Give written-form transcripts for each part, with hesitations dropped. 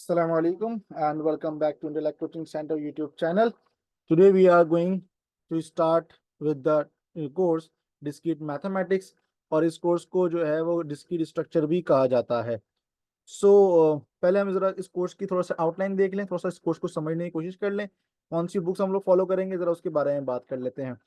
Assalamu alaikum and welcome back to Intellect Coaching Center YouTube channel. Today we are going to start with the course Discrete Mathematics और इस course को जो है वो discrete structure भी कहा जाता है। पहले हम जरा इस कोर्स की थोड़ा सा आउटलाइन देख लें, थोड़ा सा इस कोर्स को समझने की कोशिश कर लें, कौन सी बुक्स हम लोग फॉलो करेंगे जरा उसके बारे में बात कर लेते हैं।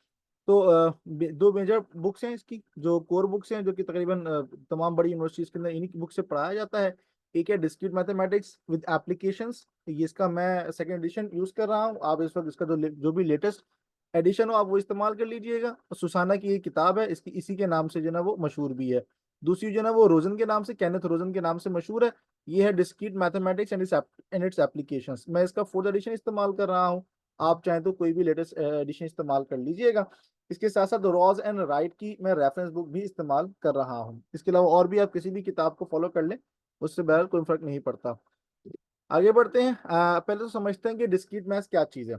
दो मेजर बुक्स हैं इसकी, जो कोर बुक्स हैं, जो कि तकरीबन तमाम बड़ी यूनिवर्सिटीज के अंदर इन्हीं की बुक से पढ़ाया जाता है। एक है डिस्क्रीट मैथमेटिक्स विद एप्लीकेशंस, ये इसका मैं सेकंड एडिशन यूज कर रहा हूँ। आप इस वक्त इसका जो भी लेटेस्ट एडिशन हो आप वो इस्तेमाल कर लीजिएगा। और सुसाना की ये किताब है, इसकी इसी के नाम से जो है ना वो मशहूर भी है। दूसरी जो है ना वो रोजन के नाम से, केनेथ रोजन के नाम से मशहूर है। ये है discrete mathematics and it's applications. मैं इसका फोर्थ एडिशन इस्तेमाल कर रहा हूँ, आप चाहें तो कोई भी लेटेस्ट एडिशन इस्तेमाल कर लीजिएगा। इसके साथ साथ रॉज एंड राइट की मैं रेफरेंस बुक भी इस्तेमाल कर रहा हूँ। इसके अलावा और भी आप किसी भी किताब को फॉलो कर लें, उससे बहरहाल कोई फर्क नहीं पड़ता। आगे बढ़ते हैं। पहले तो समझते हैं कि डिस्क्रीट मैथ्स क्या चीज़ है।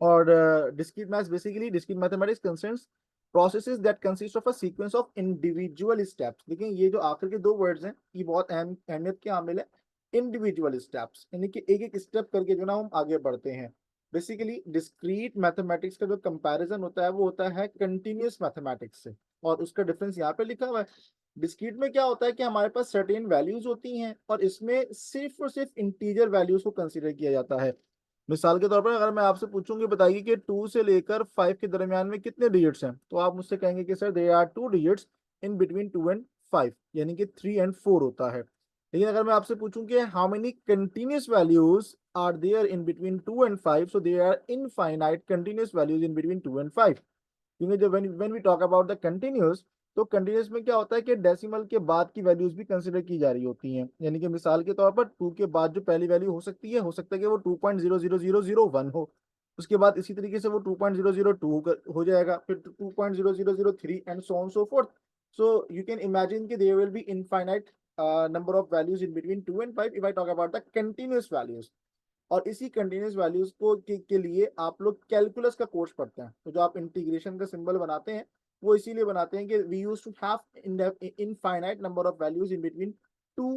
और discrete maths basically discrete mathematics concerns processes that consist of a sequence of individual steps. देखिए ये जो आखिर के दो वर्ड्स हैं ये बहुत अहमियत के हामिल है। इंडिविजुअल स्टेप्स यानी कि एक एक स्टेप करके जो ना हम आगे बढ़ते हैं। बेसिकली डिस्क्रीट मैथमेटिक्स का जो कंपैरिजन होता है वो होता है कंटिन्यूअस मैथमेटिक्स से, और उसका डिफरेंस यहाँ पे लिखा हुआ है। डिस्क्रीट में क्या होता है कि हमारे पास सर्टेन वैल्यूज होती हैं और इसमें सिर्फ और सिर्फ इंटीजर वैल्यूज को कंसीडर किया जाता है। मिसाल के तौर पर अगर मैं आपसे पूछूंगी बताइए कि 2 से लेकर 5 के दरमियान में कितने डिजिट्स हैं, तो आप मुझसे कहेंगे कि sir there are 2 digits in between 2 and 5, यानी कि 3 एंड 4 होता है। लेकिन अगर मैं आपसे पूछूं कि how many continuous values are there in between 2 and 5, so there are infinite continuous values in between 2 and 5। क्योंकि जब when we talk about the continuous, तो कंटिन्यूअस में क्या होता है कि डेसिमल के बाद की वैल्यूज भी कंसिडर की जा रही होती हैं। यानी कि मिसाल के तौर पर 2 के बाद जो पहली वैल्यू हो सकती है, हो सकता है कि वो 2.00001 हो। उसके बाद इसी तरीके से वो 2.002 हो जाएगा, फिर 2.0003 and so on so forth. So you can imagine कि there will be infinite number of values in between 2 and 5 if I talk about the continuous values। और इसी कंटिन्यूस वैल्यूज के लिए आप लोग कैलकुलस का कोर्स पढ़ते हैं। तो जो आप इंटीग्रेशन का सिंबल बनाते हैं वो इसीलिए बनाते हैं कि we use to have infinite number of values in between two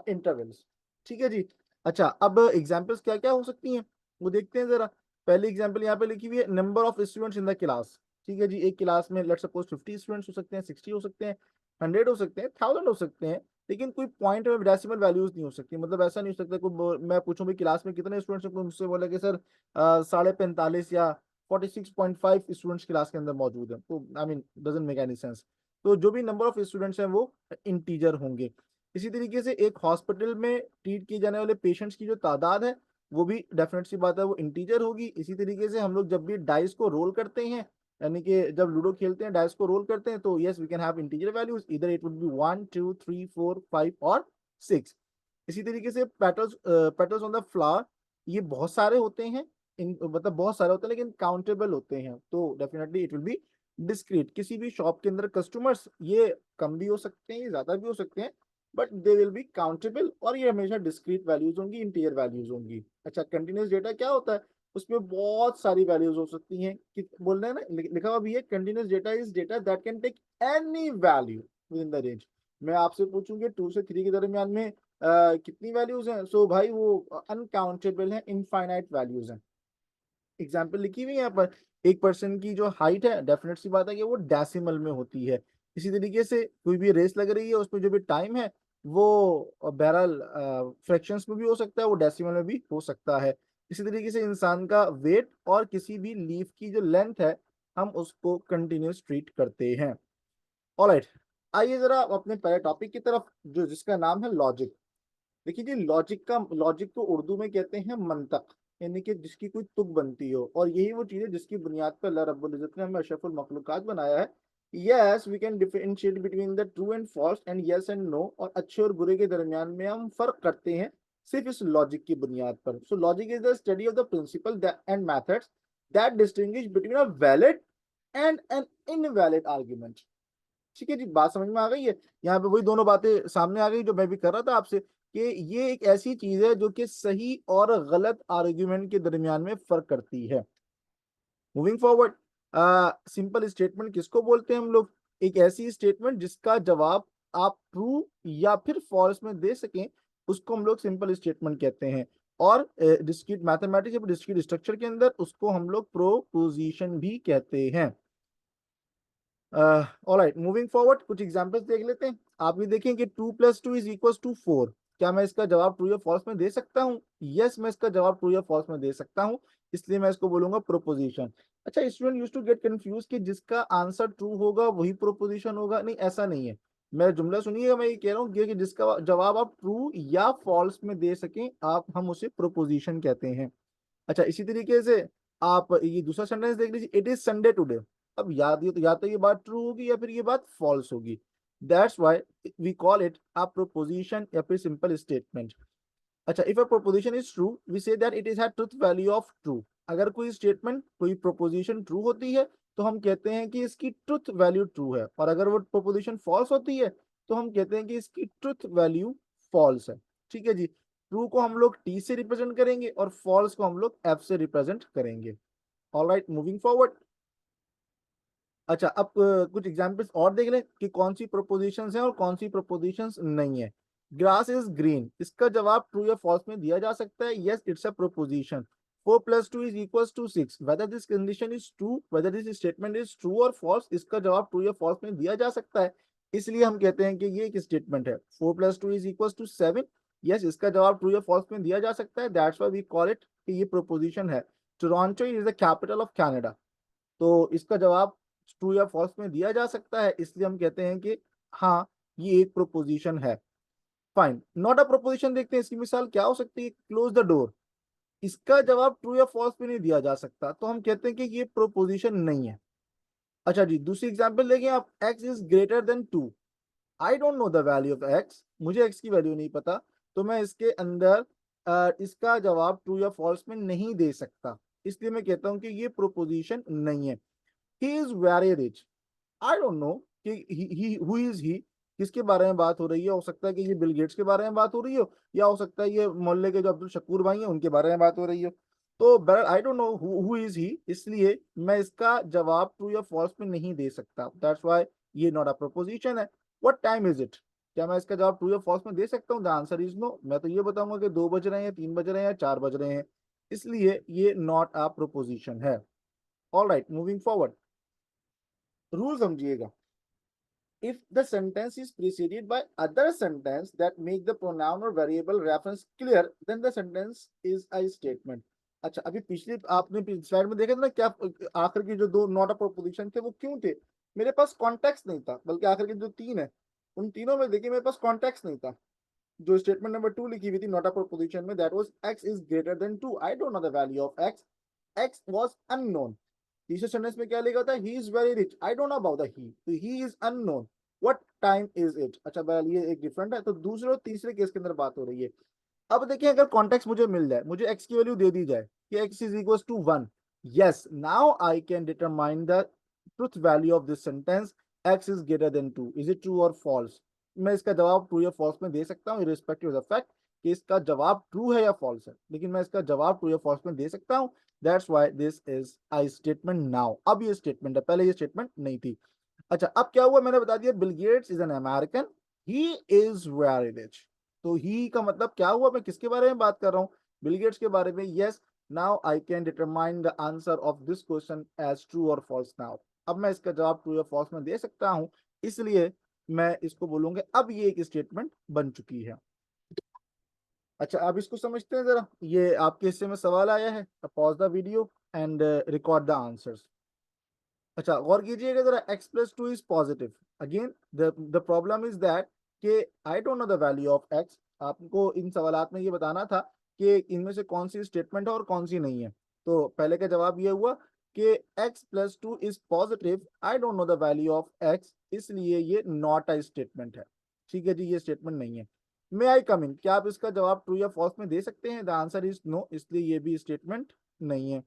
intervals. ठीक है जी। अच्छा, अब एग्जांपल्स क्या क्या हो सकती हैं वो देखते हैं जरा। पहली एग्जांपल यहाँ पे लिखी हुई है, number of students in the class. ठीक है जी, एक क्लास में लेट्स सपोज 50 स्टूडेंट्स हो सकते हैं, 60 हो सकते हैं, 100 हो सकते हैं, 1000 हो सकते हैं। लेकिन कोई पॉइंट में डेसिमल वैल्यूज नहीं हो सकती। मतलब ऐसा नहीं हो सकता कोई मैं पूछूं भी क्लास में कितने स्टूडेंट्स हैं, कोई मुझसे बोला कि सर 45.5 या 46.5 स्टूडेंट्स क्लास के अंदर मौजूद है, तो I mean doesn't make any sense. तो जो भी नंबर ऑफ स्टूडेंट्स हैं वो इंटीजर होंगे। इसी तरीके से एक हॉस्पिटल में ट्रीट किए जाने वाले पेशेंट्स की जो तादाद है वो भी डेफिनेट सी बात है वो इंटीजर होगी। इसी तरीके से हम लोग जब भी डाइस को रोल करते हैं, यानी कि जब लूडो खेलते हैं डाइस को रोल करते हैं, तो yes we can have integer values, इधर इट वुड बी 1 2 3 4 5 और 6। इसी तरीके से पेटल्स ऑन द फ्लावर, ये बहुत सारे होते हैं, इन मतलब बहुत सारे होते हैं लेकिन काउंटेबल होते हैं, तो definitely it will be discrete. किसी भी शॉप के अंदर कस्टमर्स ये कम भी हो सकते हैं, ये ज्यादा भी हो सकते हैं, but they will be countable और ये हमेशा डिस्क्रीट वैल्यूज होंगी, इंटीजर वैल्यूज होंगी। अच्छा, कंटिन्यूस डेटा क्या होता है, उसमें बहुत सारी वैल्यूज हो सकती हैं। कि बोल रहे हैं ना, लिखा हुआ भी है continuous data is data that can take any value within the range. मैं आपसे पूछूंगी 2 से 3 के दरमियान में कितनी वैल्यूज हैं, सो भाई वो अनकाउंटेबल है, इनफाइनाइट वैल्यूज हैं। एग्जाम्पल लिखी हुई है यहाँ पर, एक पर्सन की जो हाइट है डेफिनेट सी बात है कि वो डेसिमल में होती है। इसी तरीके से कोई भी रेस लग रही है उसमें जो भी टाइम है वो बहरहाल फ्रैक्शंस में भी हो सकता है, वो डेसिमल में भी हो सकता है। इसी तरीके से इंसान का वेट और किसी भी लीफ की जो लेंथ है हम उसको कंटिन्यूस ट्रीट करते हैं। ऑलराइट, आइए जरा अपने पहले टॉपिक की तरफ, जो जिसका नाम है लॉजिक। देखिए जी, लॉजिक को उर्दू में कहते हैं मंतक, यानी कि जिसकी कोई तुक बनती हो, और यही वो चीज है जिसकी बुनियाद पर अल्लाह रब्बुल इज्जत ने हमें अशरफुल मखलूकात बनाया है। Yes we can differentiate between the true and false and yes and no, और अच्छे और बुरे के दरमियान में हम फर्क करते हैं सिर्फ इस लॉजिक की बुनियाद पर। So logic is the study of the principle and methods that distinguish between a valid and an invalid argument. ठीक है जी, बात समझ में आ गई है। यहाँ पे वही दोनों बातें सामने आ गई जो मैं भी कर रहा था आपसे, कि ये एक ऐसी चीज है जो कि सही और गलत आर्ग्यूमेंट के दरमियान में फर्क करती है। मूविंग फॉरवर्ड, सिंपल स्टेटमेंट किसको बोलते हैं हम लोग? एक ऐसी स्टेटमेंट जिसका जवाब आप ट्रू या फिर फॉल्स में दे सकें उसको हम लोग सिंपल स्टेटमेंट कहते हैं। और डिस्क्रीट मैथमेटिक्स या डिस्क्रीट स्ट्रक्चर के अंदर उसको हम लोग प्रोपोजिशन भी कहते हैं। ऑलराइट, मूविंग फॉरवर्ड, कुछ एग्जांपल्स देख लेते हैं। आप भी देखें कि 2 + 2 इज इक्वल टू 4। क्या मैं इसका जवाब ट्रू या फॉल्स में दे सकता हूँ? यस, मैं इसका जवाब ट्रू या फॉल्स में दे सकता हूँ, इसलिए मैं इसको बोलूंगा प्रोपोजिशन। अच्छा, student used to get confuse कि जिसका आंसर ट्रू होगा वही प्रोपोजिशन होगा। नहीं, ऐसा नहीं है। मेरा जुमला सुनिएगा, मैं ये कह रहा हूँ कि जिसका जवाब आप ट्रू या फॉल्स में दे सकें आप हम उसे प्रोपोजिशन कहते हैं। अच्छा, इसी तरीके से आप ये दूसरा सेंटेंस देख लीजिए, इट इज संडे टुडे। अब या तो ये बात ट्रू होगी या फिर ये बात फॉल्स होगी। That's why we call it a proposition या फिर सिंपल स्टेटमेंट। अच्छा, if a proposition is true we say that it is have truth value of true. अगर कोई स्टेटमेंट, कोई प्रोपोजिशन ट्रू होती है तो हम कहते हैं कि इसकी ट्रुथ वैल्यू ट्रू है, और अगर वो प्रोपोजिशन फॉल्स होती है तो हम कहते हैं कि इसकी ट्रुथ वैल्यू फॉल्स है। ठीक है जी। ट्रू को हम लोग टी से रिप्रेजेंट करेंगे और फॉल्स को हम लोग एफ से रिप्रेजेंट करेंगे। Alright, moving forward. अच्छा, अब कुछ एग्जांपल्स और देख लें कि कौन सी प्रोपोजिशंस हैं और कौन सी प्रोपोजिशंस नहीं है। ग्रास इज ग्रीन, इसका जवाब ट्रू या फॉल्स में दिया जा सकता है। Yes, it's a proposition. 4 + 2 is equals to 6, whether this condition is true, whether this statement is true और फॉल्स, इसका जवाब ट्रू या फॉल्स में दिया जा सकता है, इसलिए हम कहते हैं कि ये एक स्टेटमेंट है। 4 + 2 इज इक्वल्स टू 7, यस, इसका जवाब ट्रू या फॉल्स में दिया जा सकता है, that's why we call it कि ये प्रोपोजिशन है। Toronto is the capital of Canada, तो इसका जवाब ट्रू या फॉल्स में दिया जा सकता है, इसलिए हम कहते हैं कि हाँ, ये एक प्रोपोजिशन है। फाइन, नॉट अ प्रोपोजिशन देखते हैं, इसकी मिसाल क्या हो सकती है? क्लोज द डोर, इसका जवाब ट्रू या फॉल्स में नहीं दिया जा सकता, तो हम कहते हैं कि ये प्रोपोजिशन नहीं है। अच्छा जी, दूसरी एग्जांपल देखें आप, x is greater than 2। I don't know the value of x, मुझे x की वैल्यू नहीं पता, तो मैं इसके अंदर इसका जवाब ट्रू या फॉल्स में नहीं दे सकता, इसलिए मैं कहता हूं कि ये प्रोपोजिशन नहीं है। ही is very rich, I don't no कि ही हु इज ही किसके बारे में बात हो रही है। हो सकता है कि ये बिल गेट्स के बारे में बात हो रही हो, या हो सकता है ये मोहल्ले के जो अब्दुल शकूर भाई हैं उनके बारे में बात हो रही हो। तो बहरहाल आई don't know who is he, इसलिए मैं इसका जवाब ट्रू या फॉल्स में नहीं दे सकता, दैट्स व्हाई ये नॉट अ प्रोपोजिशन है। व्हाट टाइम इज इट, क्या मैं इसका जवाब ट्रू या फॉल्स में दे सकता हूँ? द आंसर इज नो, मैं तो ये बताऊंगा कि 2 बज रहे हैं, 3 बज रहे हैं, 4 बज रहे हैं, इसलिए ये नॉट अ प्रोपोजिशन है। All right, moving forward, rule समझिएगा। If the sentence is preceded by other sentence that make the pronoun or variable reference clear, then the sentence is a statement. अच्छा, अभी पिछली आपने स्लाइड में देखा था ना, क्या आखिर की जो 2 नॉट अ प्रोपोजिशन थे वो क्यों थे? मेरे पास कॉन्टेक्स्ट नहीं था, बल्कि आखिर के जो 3 है उन तीनों में देखिए मेरे पास कॉन्टेक्स्ट नहीं था। जो स्टेटमेंट नंबर 2 लिखी हुई थी नॉट अ प्रोपोजिशन में, that was x is greater than 2, I don't know the value of x, x was unknown. तीसरे सेंटेंस में क्या लिखा था? He is very rich, I don't know about the he, तो he is unknown, what time is it. अच्छा बहरहाल ये एक डिफरेंट है, तो दूसरे और तीसरे केस के अंदर बात हो रही है। अब देखिए, अगर कॉन्टेक्स्ट मुझे मिल जाए, मुझे x की वैल्यू दे दी जाए कि x is equal to 1, yes, now I can determine the truth value of this sentence, x is greater than 2, is it true और फॉल्स। मैं इसका जवाब ट्रू या फॉल्स में दे सकता हूँ इररिस्पेक्टिव ऑफ द फैक्ट कि इसका जवाब ट्रू है या फॉल्स है, लेकिन मैं इसका जवाब ट्रू या फॉल्स में दे सकता हूँ। That's why this is I statement now. अब ये स्टेटमेंट है, पहले ये स्टेटमेंट नहीं थी। अच्छा, अब क्या हुआ, मैंने बता दिया Bill Gates is an American, he is very rich. तो ही का मतलब क्या हुआ, मैं किसके बारे में बात कर रहा हूँ? बिल गेट्स के बारे में। Yes, now I can determine the answer of this question as true और फॉल्स नाउ। अब मैं इसका जवाब ट्रू या फॉल्स में दे सकता हूँ, इसलिए मैं इसको बोलूंगा अब ये एक स्टेटमेंट बन चुकी है। अच्छा, अब इसको समझते हैं जरा, ये आपके हिस्से में सवाल आया है, pause the video and record the answers. अच्छा, गौर कीजिएगा जरा, x + 2 is positive. Again the problem is that कि I don't know the value of x। आपको इन सवालात में ये बताना था कि इनमें से कौन सी स्टेटमेंट है और कौन सी नहीं है। तो पहले का जवाब ये हुआ कि x + 2 is positive, I don't know the value of x, इसलिए ये नॉट अ स्टेटमेंट है। ठीक है जी, ये स्टेटमेंट नहीं है। मे आई कम इन, क्या आप इसका जवाब ट्रू या फॉल्स में दे सकते हैं? द आंसर इज नो, इसलिए ये भी स्टेटमेंट नहीं है।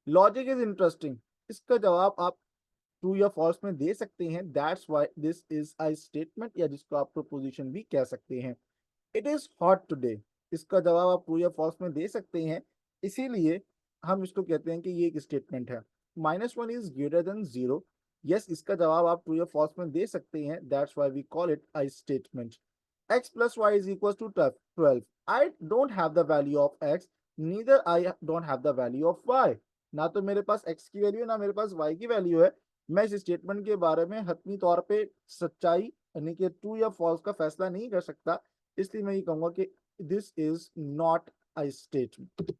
लॉजिक इज इंटरेस्टिंग, इसका जवाब आप ट्रू या फॉल्स में दे सकते हैं, that's why this is a statement, या जिसको आप प्रोपोजिशन भी कह सकते हैं। इट इज हॉट टुडे, इसका जवाब आप ट्रू या फॉल्स में दे सकते हैं, इसीलिए हम इसको कहते हैं कि ये एक स्टेटमेंट है। -1 इज ग्रेटर देन 0, यस, इसका जवाब आप ट्रू या फॉल्स में दे सकते हैं, that's why we call it a statement. x plus y is equals to 12. I don't have the value of x, neither I don't have the value of y. ना तो मेरे पास x की value है, ना मेरे पास y की value है। मैं इस स्टेटमेंट के बारे में हतमी तौर पे सच्चाई यानी कि ट्रू या फॉल्स का फैसला नहीं कर सकता, इसलिए मैं ये कहूंगा कि this is not a statement.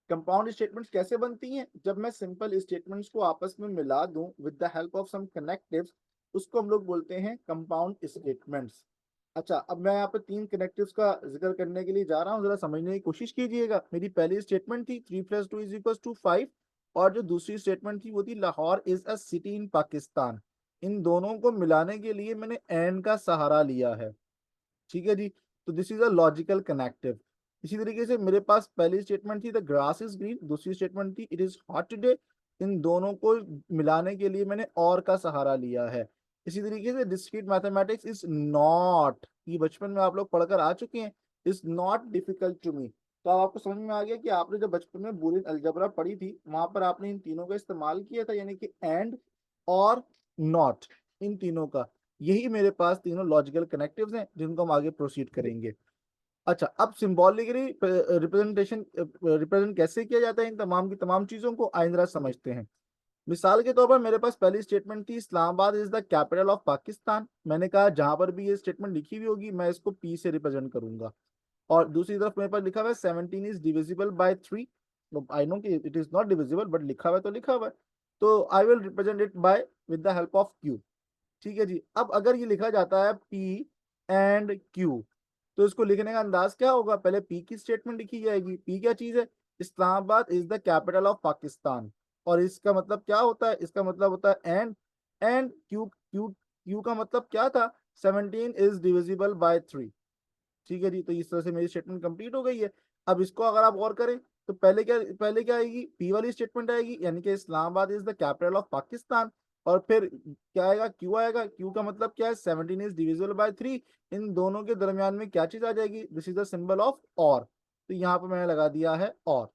Compound statements कैसे बनती हैं? जब मैं सिंपल स्टेटमेंट्स को आपस में मिला दूं with the help of some connectives, उसको हम लोग बोलते हैं कंपाउंड स्टेटमेंट्स। अच्छा, अब मैं यहाँ पे तीन कनेक्टिव्स का जिक्र करने के लिए जा रहा हूँ, जरा समझने की कोशिश कीजिएगा। मेरी पहली स्टेटमेंट थी 3 + 2 = 5, और जो दूसरी स्टेटमेंट थी वो थी Lahore is a city in Pakistan. इन दोनों को मिलाने के लिए मैंने एंड का सहारा लिया है, ठीक है जी। तो this is a logical connective. इसी तरीके से मेरे पास पहली स्टेटमेंट थी द ग्रास इज ग्रीन, दूसरी स्टेटमेंट थी इट इज हॉट टुडे। इन दोनों को मिलाने के लिए मैंने और का सहारा लिया है। इसी तरीके से डिस्क्रीट मैथमेटिक्स इज नॉट, ये बचपन में आप लोग पढ़कर आ चुके हैं, is not difficult to me. तो अब आपको समझ में आ गया कि आपने जब बचपन में बूलियन अलजेब्रा पढ़ी थी, वहां पर आपने इन तीनों का इस्तेमाल किया था, यानी कि एंड और नॉट, इन तीनों का। यही मेरे पास तीनों लॉजिकल कनेक्टिव्स हैं जिनको हम आगे प्रोसीड करेंगे। अच्छा, अब सिंबॉलिकली रिप्रेजेंट कैसे किया जाता है इन तमाम की तमाम चीजों को, आइंदा समझते हैं। मिसाल के तौर पर मेरे पास पहली स्टेटमेंट थी Islamabad is the capital of Pakistan. मैंने कहा जहां पर भी ये स्टेटमेंट लिखी हुई होगी मैं इसको पी से रिप्रेजेंट करूंगा। और दूसरी तरफ मेरे पास लिखा हुआ है 17 is divisible by 3। I know कि it is not divisible, but लिखा हुआ है तो लिखा हुआ है, तो I will represent it by with the help of Q. ठीक है जी। अब अगर ये लिखा जाता है P एंड Q, तो इसको लिखने का अंदाज क्या होगा? पहले P की स्टेटमेंट लिखी जाएगी। P क्या चीज है? Islamabad is the capital of Pakistan. और इसका मतलब क्या होता है? इसका मतलब होता है एंड क्यू का मतलब क्या था? 17 इज डिविजिबल बाय 3। ठीक है जी। तो इस तरह से मेरी स्टेटमेंट कंप्लीट हो गई है। अब इसको अगर आप गौर करें तो पहले क्या आएगी? पी वाली स्टेटमेंट आएगी, यानी कि Islamabad is the capital of Pakistan. और फिर क्या आएगा? क्यू आएगा। क्यू का मतलब क्या है? 17 इज डिविजिबल बाय 3। इन दोनों के दरमियान में क्या चीज आ जाएगी? This is the symbol of और। तो यहाँ पर मैंने लगा दिया है और।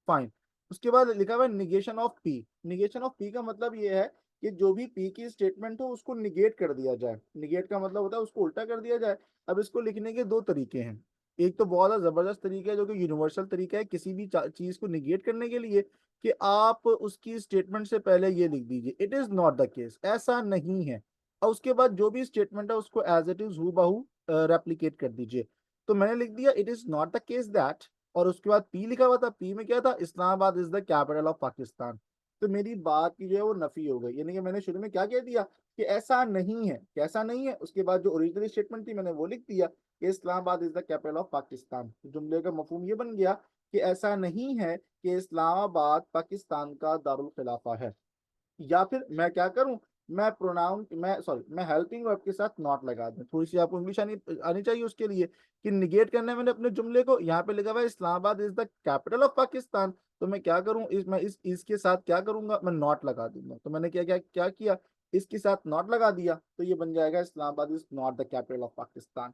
फाइन। उसके बाद लिखा हुआ है negation of P. Negation of P का मतलब ये है कि जो भी पी की स्टेटमेंट हो उसको निगेट कर दिया जाए। निगेट का मतलब होता है उसको उल्टा कर दिया जाए। अब इसको लिखने के दो तरीके हैं। एक तो बहुत जबरदस्त तरीका है जो कि यूनिवर्सल तरीका है किसी भी चीज को निगेट करने के लिए, कि आप उसकी स्टेटमेंट से पहले ये लिख दीजिए it is not the case, ऐसा नहीं है, और उसके बाद जो भी स्टेटमेंट है उसको एज इट इज हू बहू रेप्लीकेट कर दीजिए। तो मैंने लिख दिया it is not the case that, और उसके बाद पी लिखा हुआ था। पी में क्या था? Islamabad is the capital of Pakistan. तो मेरी बात की जो है वो नफी हो गई, यानी कि मैंने शुरू में क्या कह दिया कि ऐसा नहीं है। कैसा नहीं है? उसके बाद जो ओरिजिनल स्टेटमेंट थी मैंने वो लिख दिया कि Islamabad is the capital of Pakistan. तो जुमले का मफहूम ये बन गया कि ऐसा नहीं है कि इस्लामाबाद पाकिस्तान का दारुल खिलाफा है। या फिर मैं क्या करूं? मैं हेल्पिंग वर्ब के साथ नॉट लगा दूं। थोड़ी सी आपको इंग्लिश आनी आनी चाहिए उसके लिए, कि निगेट करना है मैंने अपने जुमले को। यहाँ पे लिखा हुआ है Islamabad is the capital of Pakistan, तो मैं क्या करूं? मैं इसके साथ क्या करूंगा? मैं नॉट लगा दूंगा। तो मैंने क्या किया? इसके साथ नॉट लगा दिया, तो ये बन जाएगा Islamabad is not the capital of Pakistan.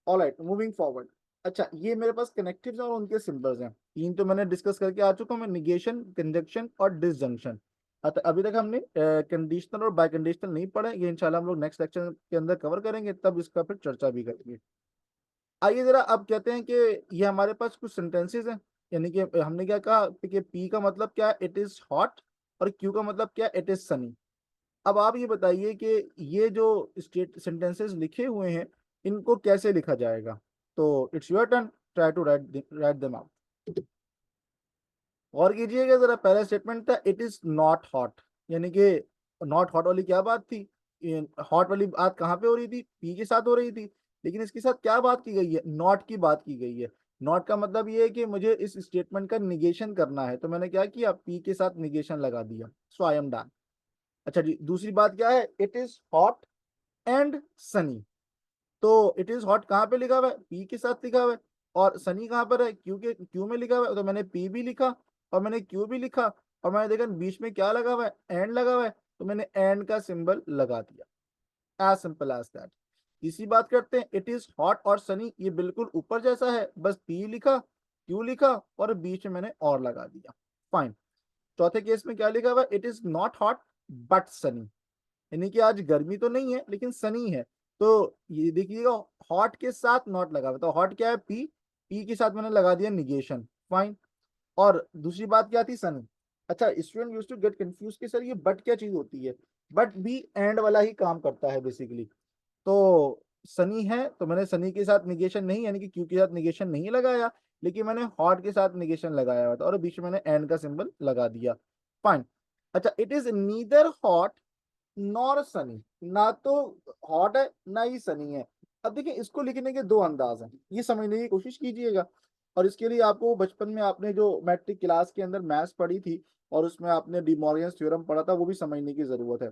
Alright, moving forward. अच्छा, ये मेरे पास कनेक्टिव्स और उनके सिंबल्स हैं। तीन तो मैंने डिस्कस करके आ चुका हूं मैं, निगेशन, कंजक्शन और डिसजंक्शन। अभी तक हमने कंडीशनल और बाय कंडीशनल नहीं पढ़े, ये इंशाल्लाह हम लोग नेक्स्ट लेक्चर के अंदर कवर करेंगे, तब इसका फिर चर्चा भी करेंगे। आइए जरा अब कहते हैं कि ये हमारे पास कुछ सेंटेंसेस हैं। यानी कि हमने क्या कहा कि पी का मतलब क्या है? It is hot. और क्यू का मतलब क्या है? It is Sunny. अब आप ये बताइए कि ये जो स्टेट सेंटेंसेस लिखे हुए हैं इनको कैसे लिखा जाएगा? तो it's your turn, try to write them out. और कीजिएगा जरा, पहला स्टेटमेंट था इट इज नॉट हॉट, यानी कि नॉट हॉट वाली क्या बात थी? हॉट वाली बात कहाँ पे हो रही थी? पी के साथ हो रही थी। लेकिन इसके साथ क्या बात की गई है? नॉट की बात की गई है। नॉट का मतलब ये है कि मुझे इस स्टेटमेंट का निगेशन करना है, तो मैंने क्या किया? पी के साथ निगेशन लगा दिया। सो आई एम डन। अच्छा जी, दूसरी बात क्या है? It is hot and Sunny. तो इट इज हॉट कहाँ पे लिखा हुआ है? पी के साथ लिखा हुआ है। और सनी कहाँ पर है? क्यू में लिखा हुआ है। तो मैंने पी भी लिखा और मैंने क्यू भी लिखा, और मैंने देखा बीच में क्या लगा हुआ है? एंड लगा हुआ है, तो मैंने एंड का सिंबल लगा दिया। As simple as that. इसी बात करते हैं, इट इज हॉट और सनी ये बिल्कुल ऊपर जैसा है, बस पी लिखा, क्यू लिखा, और बीच में मैंने और लगा दिया। फाइन। चौथे केस में क्या लिखा हुआ है? It is not hot but Sunny, यानी कि आज गर्मी तो नहीं है लेकिन सनी है। तो ये देखिएगा हॉट के साथ नॉट लगा हुआ, तो हॉट क्या है, पी, पी के साथ मैंने लगा दिया निगेशन, फाइन। और दूसरी बात क्या थी, सनी। अच्छा, student used to get confuse कि सर ये बट क्या चीज होती है, बट भी एंड वाला ही काम करता है बेसिकली। तो सनी है तो मैंने सनी के साथ निगेशन नहीं, यानी कि क्यू के साथ निगेशन नहीं लगाया, लेकिन मैंने हॉट के साथ निगेशन लगाया हुआ था और बीच में मैंने एंड का सिंबल लगा दिया, फाइन। अच्छा, it is neither hot nor Sunny, ना तो हॉट है ना ही सनी है। अब देखिए इसको लिखने के दो अंदाज हैं, ये समझने की कोशिश कीजिएगा। और इसके लिए आपको बचपन में आपने जो मैट्रिक क्लास के अंदर मैथ्स पढ़ी थी और उसमें आपने डी मॉर्गन्स थ्योरम पढ़ा था, वो भी समझने की जरूरत है।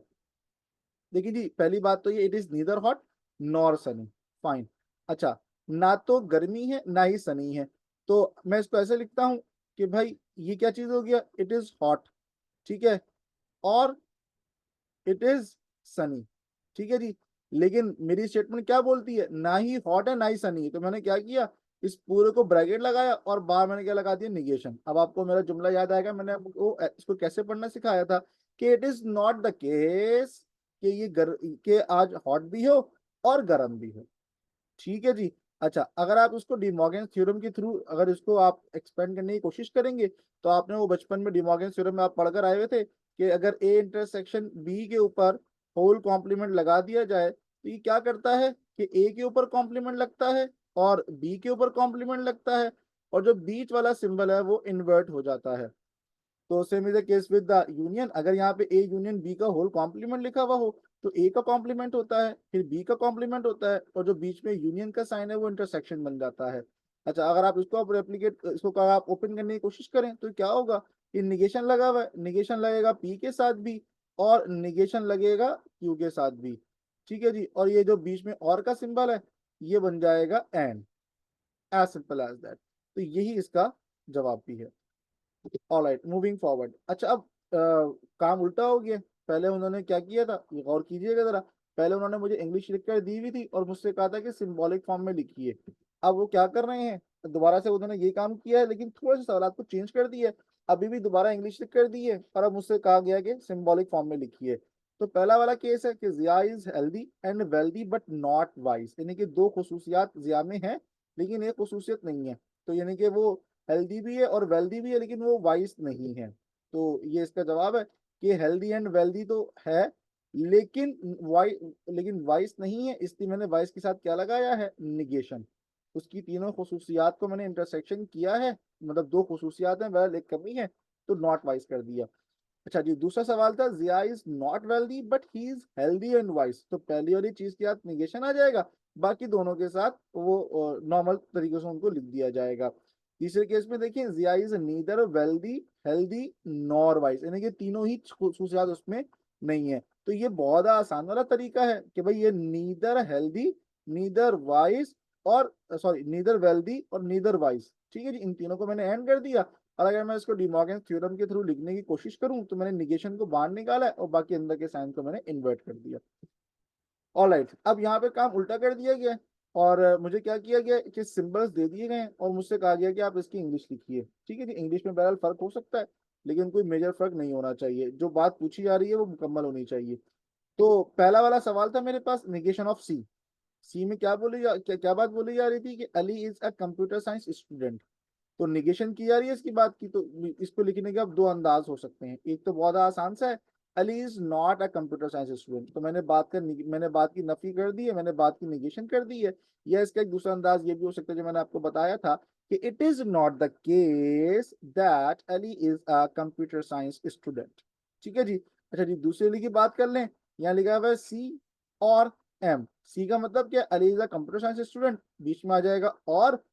देखिए जी, पहली बात तो ये it is neither hot nor Sunny, fine. अच्छा, ना तो गर्मी है ना ही सनी है, तो मैं इसको ऐसे लिखता हूं कि भाई ये क्या चीज हो गया, इट इज हॉट, ठीक है, और इट इज सनी, ठीक है जी। लेकिन मेरी स्टेटमेंट क्या बोलती है, ना ही हॉट है ना ही सनी है, तो मैंने क्या किया, इस पूरे को ब्रैकेट लगाया और बाहर मैंने क्या लगा दिया, निगेशन। अब आपको मेरा जुमला याद आएगा, मैंने आपको इसको कैसे पढ़ना सिखाया था कि it is not the case कि कि आज हॉट भी हो और गर्म भी हो, ठीक है जी। अच्छा, अगर आप उसको डिमॉर्गन्स थ्योरम के थ्रू अगर इसको आप एक्सपेंड करने की कोशिश करेंगे, तो आपने वो बचपन में डिमॉर्गन्स थ्योरम में आप पढ़कर आए हुए थे कि अगर ए इंटरसेक्शन बी के ऊपर होल कॉम्प्लीमेंट लगा दिया जाए, तो ये क्या करता है कि ए के ऊपर कॉम्प्लीमेंट लगता है और बी के ऊपर कॉम्प्लीमेंट लगता है, और जो बीच वाला सिंबल है वो इन्वर्ट हो जाता है। तो same is the case with the union, अगर यहाँ पे ए यूनियन बी का होल कॉम्प्लीमेंट लिखा हुआ हो, तो ए का कॉम्प्लीमेंट होता है, फिर बी का कॉम्प्लीमेंट होता है, और जो बीच में यूनियन का साइन है वो इंटरसेक्शन बन जाता है। अच्छा, अगर आप इसको आप रेप्लिकेट इसको अगर आप ओपन करने की कोशिश करें तो क्या होगा, कि निगेशन लगा हुआ है, निगेशन लगेगा पी के साथ भी और निगेशन लगेगा क्यू के साथ भी, ठीक है जी। और ये जो बीच में और का सिंबल है ये बन जाएगा and, as simple as that. तो यही इसका जवाब भी है। Alright, moving forward. अच्छा, अब काम उल्टा हो गया। पहले उन्होंने क्या किया था, ये गौर कीजिएगा जरा। पहले उन्होंने मुझे इंग्लिश लिख कर दी हुई थी और मुझसे कहा था कि सिंबॉलिक फॉर्म में लिखिए। अब वो क्या कर रहे हैं, दोबारा से उन्होंने ये काम किया है, लेकिन थोड़े से सवाल को चेंज कर दिया है। अभी भी दोबारा इंग्लिश लिख कर दी है और अब मुझसे कहा गया कि सिंबॉलिक फॉर्म में लिखिए। तो पहला वाला केस है कि Zia is healthy and wealthy but not wise, यानी कि दो खसूसियात जिया में है लेकिन एक खसूसियत नहीं है। तो यानी कि वो हेल्दी भी है और वेल्दी भी है लेकिन वो वाइस नहीं है। तो ये इसका जवाब है कि हेल्दी एंड वेल्दी तो है लेकिन वाइस नहीं है, इसलिए मैंने वाइस के साथ क्या लगाया है, निगेशन। उसकी तीनों खसूसियात को मैंने इंटरसेक्शन किया है, मतलब दो खसूसियात हैं वह एक कमी है, तो नॉट वाइस कर दिया। अच्छा जी, दूसरा सवाल था Zia is not wealthy but he is healthy and wise, तो पहली वाली चीज के साथ निगेशन आ जाएगा, बाकी दोनों के साथ वो नॉर्मल तरीके से उनको लिख दिया जाएगा। तीसरे केस में देखिए, Zia is neither wealthy healthy nor wise, यानी कि तीनों ही खसूसियात उसमें नहीं है। तो ये बहुत आसान वाला तरीका है कि भाई ये नीदर हेल्दी, नीदर वाइस, और सॉरी नीदर वेल्दी और नीदर वाइस, ठीक है जी। इन तीनों को मैंने एंड कर दिया, और अगर मैं इसको डिमॉर्गन थ्योरम के थ्रू लिखने की कोशिश करूं तो मैंने निगेशन को बाहर निकाला है और बाकी अंदर के साइन को मैंने इन्वर्ट कर दिया। ऑलराइट, अब यहाँ पे काम उल्टा कर दिया गया है और मुझे क्या किया गया कि सिंबल्स दे दिए गए हैं और मुझसे कहा गया कि आप इसकी इंग्लिश लिखिए, ठीक है जी। इंग्लिश में बहरहाल फर्क हो सकता है लेकिन कोई मेजर फर्क नहीं होना चाहिए, जो बात पूछी जा रही है वो मुकम्मल होनी चाहिए। तो पहला वाला सवाल था मेरे पास, निगेशन ऑफ सी। सी में क्या बात बोली जा रही थी कि Ali is a computer science student. तो निगेशन की जा रही है इसकी बात की, तो इसको लिखने के अब दो अंदाज हो सकते हैं। एक तो बहुत आसान सा है, Ali is not a computer science student, तो मैंने बात की नफी कर दी है, मैंने बात की निगेशन कर दी है। या इसका एक दूसरा अंदाज ये भी हो सकता है जो मैंने आपको बताया था कि it is not the case that Ali is a computer science student, ठीक है जी। अच्छा जी, दूसरे अली की बात कर लें। यहाँ लिखा हुआ है सी और एम। सी का मतलब क्या, Ali is a computer science student, बीच में आ जाएगा और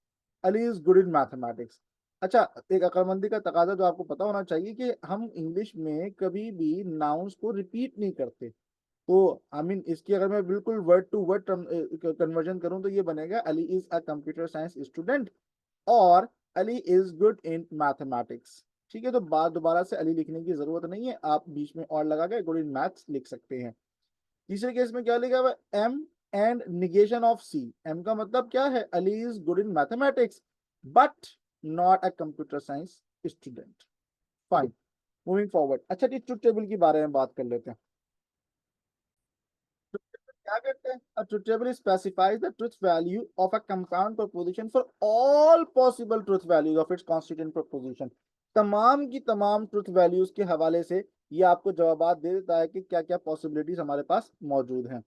Ali is good in mathematics. अच्छा, एक अक्लमंदी का तकाजा जो आपको पता होना चाहिए कि हम इंग्लिश में कभी भी नाउन्स को रिपीट नहीं करते। तो आई मीन इसकी अगर मैं बिल्कुल वर्ड टू वर्ड कन्वर्जन करूं तो ये बनेगा Ali is a computer science student और Ali is good in mathematics, ठीक है। तो बात दोबारा से अली लिखने की जरूरत नहीं है, आप बीच में और लगा के गुड इन मैथ्स लिख सकते हैं। तीसरे केस में क्या लिखा हुआ है, M and negation of C. M का मतलब क्या है, Ali is good in mathematics but not a computer science student, fine. Moving forward. अच्छा जी, ट्रुथ टेबल के बारे में बात कर लेते हैं। क्या करते हैं, a truth table specifies the truth value of a compound proposition for all possible truth values of its constituent proposition। तमाम की तमाम ट्रुथ वैल्यूज के हवाले से ये आपको जवाबात दे देता है कि क्या क्या पॉसिबिलिटीज हमारे पास मौजूद हैं।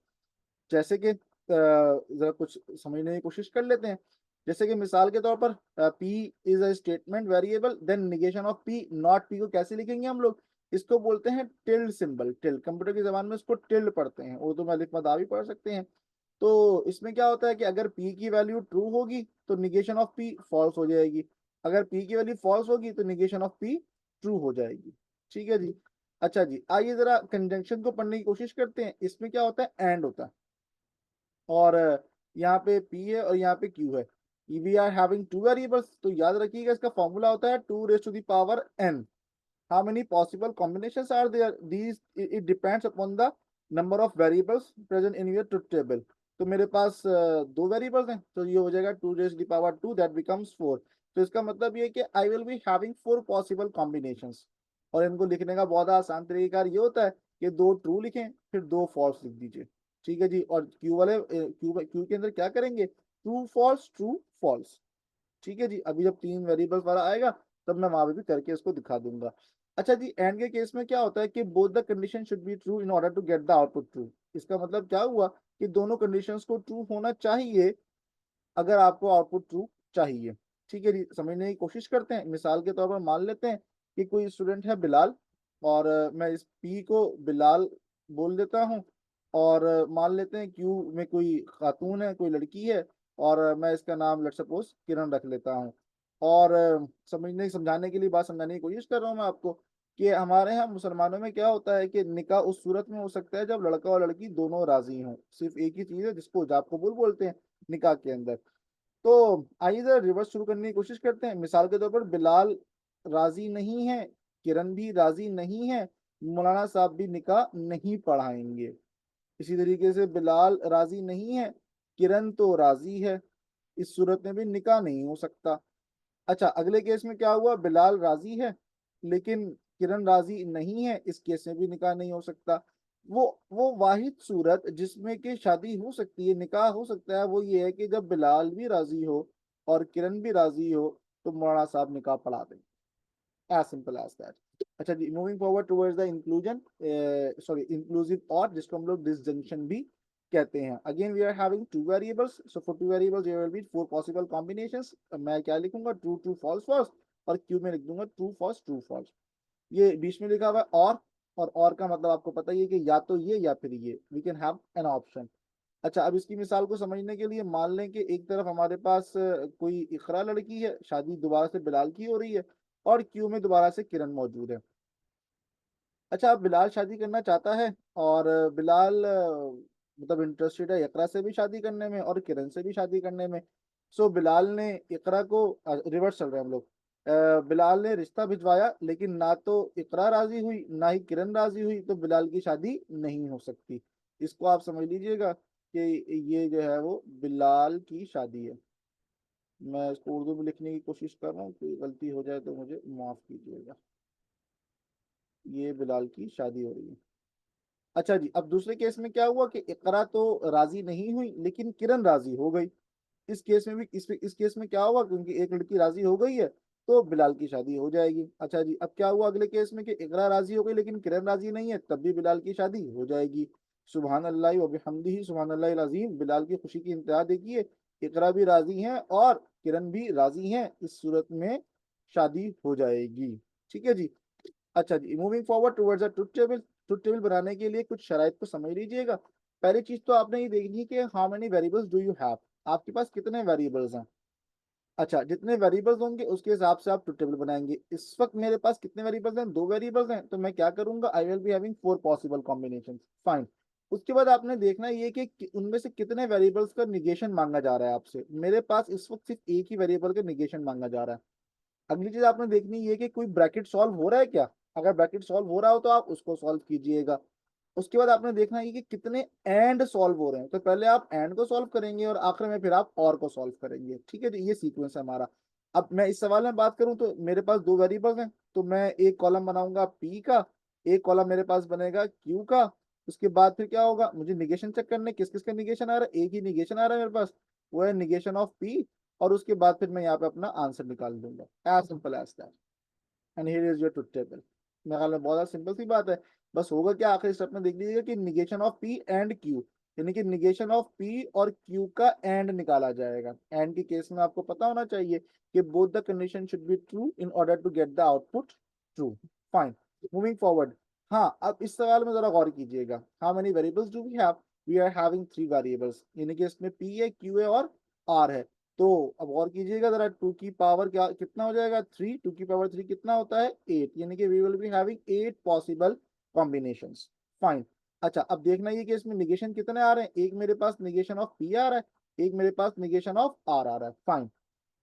जैसे कि जरा कुछ समझने की कोशिश कर लेते हैं। जैसे कि मिसाल के तौर पर P is a statement variable, then negation of P, not P को कैसे लिखेंगे हम लोग, इसको बोलते हैं टिल्ड सिंबल। टिल्ड कंप्यूटर की जबान में इसको टिल्ड पढ़ते हैं, उर्दू में अलिफ मदा भी पढ़ सकते हैं। तो इसमें क्या होता है कि अगर P की वैल्यू ट्रू होगी तो निगेशन ऑफ P फॉल्स हो जाएगी, अगर P की वैल्यू फॉल्स होगी तो निगेशन ऑफ P ट्रू हो जाएगी। ठीक है जी। अच्छा जी, आइए जरा कंजंक्शन को पढ़ने की कोशिश करते हैं। इसमें क्या होता है, एंड होता है, और यहाँ पे P है और यहाँ पे Q है। We are having two variables, तो याद रखिएगा इसका फॉर्मूला होता है 2 raise to the power n। How many possible combinations are there? These it depends upon the number of variables present in your truth table। तो मेरे पास दो वेरिएबल्स हैं, तो ये हो जाएगा 2 raise to the power 2, that becomes 4। तो इसका मतलब ये है कि I will be having 4 possible combinations. और इनको लिखने का बहुत आसान तरीका ये होता है कि दो ट्रू लिखें फिर दो फॉल्स लिख दीजिए। ठीक है जी। और क्यू वाले क्यू के अंदर क्या करेंगे, ट्रू फॉल्स ट्रू फॉल्स। ठीक है जी। अभी जब 3 वेरिएबल्स वाला आएगा तब मैं वहां पे भी करके इसको दिखा दूंगा। अच्छा जी, एंड के केस में क्या होता है कि both the condition should be true in order to get the output true. इसका मतलब क्या हुआ कि दोनों कंडीशंस को ट्रू होना चाहिए अगर आपको आउटपुट ट्रू चाहिए। ठीक है जी, समझने की कोशिश करते हैं। मिसाल के तौर पर मान लेते हैं कि कोई स्टूडेंट है बिलाल, और मैं इस पी को बिलाल बोल देता हूँ, और मान लेते हैं क्यू में कोई खातून है, कोई लड़की है, और मैं इसका नाम लेट सपोज किरण रख लेता हूँ। और समझने समझाने के लिए बात समझाने की कोशिश कर रहा हूँ मैं आपको कि हमारे यहाँ मुसलमानों में क्या होता है कि निकाह उस सूरत में हो सकता है जब लड़का और लड़की दोनों राजी हों। सिर्फ एक ही चीज है जिसको जाब कबूल बोलते हैं निकाह के अंदर। तो आइए जरा रिवर्स शुरू करने की कोशिश करते हैं। मिसाल के तौर पर बिलाल राजी नहीं है, किरण भी राजी नहीं है, मौलाना साहब भी निकाह नहीं पढ़ाएंगे। इसी तरीके से बिलाल राजी नहीं है, किरण तो राजी है, इस सूरत में भी निकाह नहीं हो सकता। अच्छा, अगले केस में क्या हुआ, बिलाल राजी है लेकिन किरण राजी नहीं है, इस केस में भी निकाह नहीं हो सकता। वो वाहिद सूरत जिसमें कि शादी हो सकती है, निकाह हो सकता है, वो ये है कि जब बिलाल भी राजी हो और किरण भी राजी हो तो मौलाना साहब निकाह पढ़ा दें। As simple as that. अच्छा जी, moving forward towards the inclusion, sorry inclusive और जिसको हम लोग डिसजंक्शन भी कहते हैं। Again we are having two variables, so for two variables there will be four possible combinations. मैं क्या लिखूंगा, ट्रू ट्रू फॉल्स फॉल्स, और क्यू में लिख दूंगा ट्रू फॉल्स ट्रू फॉल्स। ये बीच में लिखा हुआ है और का मतलब आपको पता ही है कि या तो ये या फिर ये, we can have an option. अच्छा, अब इसकी मिसाल को समझने के लिए मान लें कि एक तरफ हमारे पास कोई इकरा लड़की है, शादी दोबारा से बिलाल की हो रही है, और क्यू में दोबारा से किरण मौजूद है। अच्छा, अब बिलाल शादी करना चाहता है, और बिलाल मतलब इंटरेस्टेड है इकरा से भी शादी करने में और किरण से भी शादी करने में। सो बिलाल ने इकरा को, रिवर्स चल रहे हैं हम लोग, बिलाल ने रिश्ता भिजवाया लेकिन ना तो इकरा राजी हुई ना ही किरण राजी हुई, तो बिलाल की शादी नहीं हो सकती। इसको आप समझ लीजिएगा कि ये जो है वो बिलाल की शादी है। मैं इसको उर्दू में लिखने की कोशिश कर रहा हूँ, कोई गलती हो जाए तो मुझे माफ कीजिएगा। ये बिलाल की शादी हो रही है। अच्छा जी, अब दूसरे केस में क्या हुआ कि इकरा तो राजी नहीं हुई लेकिन किरण राजी हो गई। इस केस में भी इस केस में क्या हुआ, क्योंकि एक लड़की राजी हो गई है तो बिलाल की शादी हो जाएगी। अच्छा जी, अब क्या हुआ अगले केस में कि इकरा राजी हो गई लेकिन किरण राजी नहीं है, तब भी बिलाल की शादी हो जाएगी। सुभान अल्लाह व बिहम्दिही सुभान अल्लाह अज़ीम। बिलाल की खुशी की इंतहा देखिए, इकरा भी राजी हैं और किरण भी राजी हैं, इस सूरत में शादी हो जाएगी। ठीक है जी। अच्छा जी, moving forward towards the truth table. Truth table बनाने के लिए कुछ शराइत को समझ लीजिएगा। पहली चीज तो आपने ये देखनी है कि how many variables do you have, आपके पास कितने वेरिएबल्स हैं। अच्छा, जितने वेरिएबल्स होंगे उसके हिसाब से आप ट्रुथ टेबल बनाएंगे। इस वक्त मेरे पास कितने वेरिएबल्स हैं, दो वेरिएबल्स हैं, तो मैं क्या करूंगा, आई will be having four possible combinations. Fine. उसके बाद आपने देखना ये कि उनमें से कितने वेरिएबल्स का निगेशन मांगा जा रहा है आपसे। मेरे पास इस वक्त सिर्फ एक ही वेरिएबल का निगेशन मांगा जा रहा है। अगली चीज आपने देखनी है कि कोई ब्रैकेट सॉल्व हो रहा है क्या। अगर ब्रैकेट सॉल्व हो रहा हो तो आप उसको सॉल्व कीजिएगा। उसके बाद आपने देखना है कि कितने एंड सॉल्व हो रहे हैं, तो पहले आप एंड को सॉल्व करेंगे और आखिर में फिर आप और को सॉल्व करेंगे। ठीक है, तो ये सीक्वेंस है हमारा। अब मैं इस सवाल में बात करूं तो मेरे पास दो वेरिएबल्स हैं, तो मैं एक कॉलम बनाऊंगा पी का, एक कॉलम मेरे पास बनेगा क्यू का, उसके बाद फिर क्या होगा, मुझे निगेशन चेक करने, किस किस का निगेशन आ रहा है, एक ही निगेशन आ रहा है मेरे पास, वो है निगेशन ऑफ पी, और उसके बाद फिर मैं यहाँ पे अपना आंसर निकाल दूंगा, as simple as that. And here is your truth table. मेरे ख्याल में बहुत सिंपल सी बात है। बस होगा क्या, आखिरी स्टेप में देख लीजिएगा कि negation of P and Q, यानी कि निगेशन ऑफ पी और क्यू का एंड निकाला जाएगा। एंड के केस में आपको पता होना चाहिए कि both the condition should be true in order to get the output true. Fine, moving forward. हाँ, अब इस सवाल में जरा गौर कीजिएगा, how many variables do we have, we are having 3 variables, यानी कि इसमें पी है, क्यू है और आर है। तो अब गौर कीजिएगा जरा, 2 की पावर क्या कितना हो जाएगा, 3, 2 की पावर 3 कितना होता है, 8, यानी कि we will be having 8 possible combinations. Fine. अच्छा, अब देखना ये कि इसमें निगेशन कितने आ रहे हैं, एक मेरे पास निगेशन ऑफ पी आ रहा है, एक मेरे पास निगेशन ऑफ आर आ रहा है। फाइन,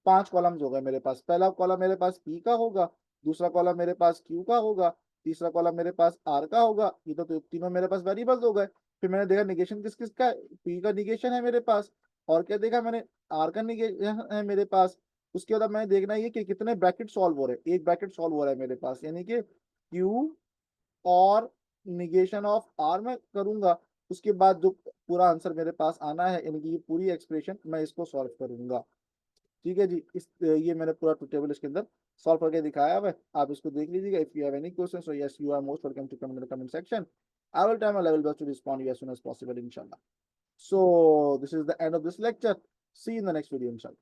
5 कॉलम्स हो गए मेरे पास। पहला कॉलम मेरे पास पी का होगा, दूसरा कॉलम मेरे पास क्यू का होगा, तीसरा कॉलम मेरे पास आर का होगा। ये तो तीनों मेरे पास वेरिएबल्स हो गए। फिर मैंने देखा निगेशन किस किस का, पी का निगेशन है मेरे पास, और क्या देखा मैंने, आर का निगेशन है मेरे पास। उसके बाद मैंने देखना ये कि कितने ब्रैकेट सॉल्व हो रहे हैं, एक ब्रैकेट सॉल्व हो रहा है मेरे पास, यानी कि क्यू और निगेशन ऑफ आर में करूंगा। उसके बाद जो पूरा आंसर मेरे पास आना है, यानी कि ये पूरी एक्सप्रेशन मैं इसको सॉल्व करूंगा। ठीक है जी, इस ये मैंने पूरा टू टेबल इसके अंदर सॉल्व करके दिखाया हुआ है, आप इसको देख लीजिएगा। If you have any question, so yes you are most welcome to comment in the comment section. I will try my level best to respond you as soon as possible, इंशाल्लाह। So this is the end of this lecture. See you in the next video, inshallah.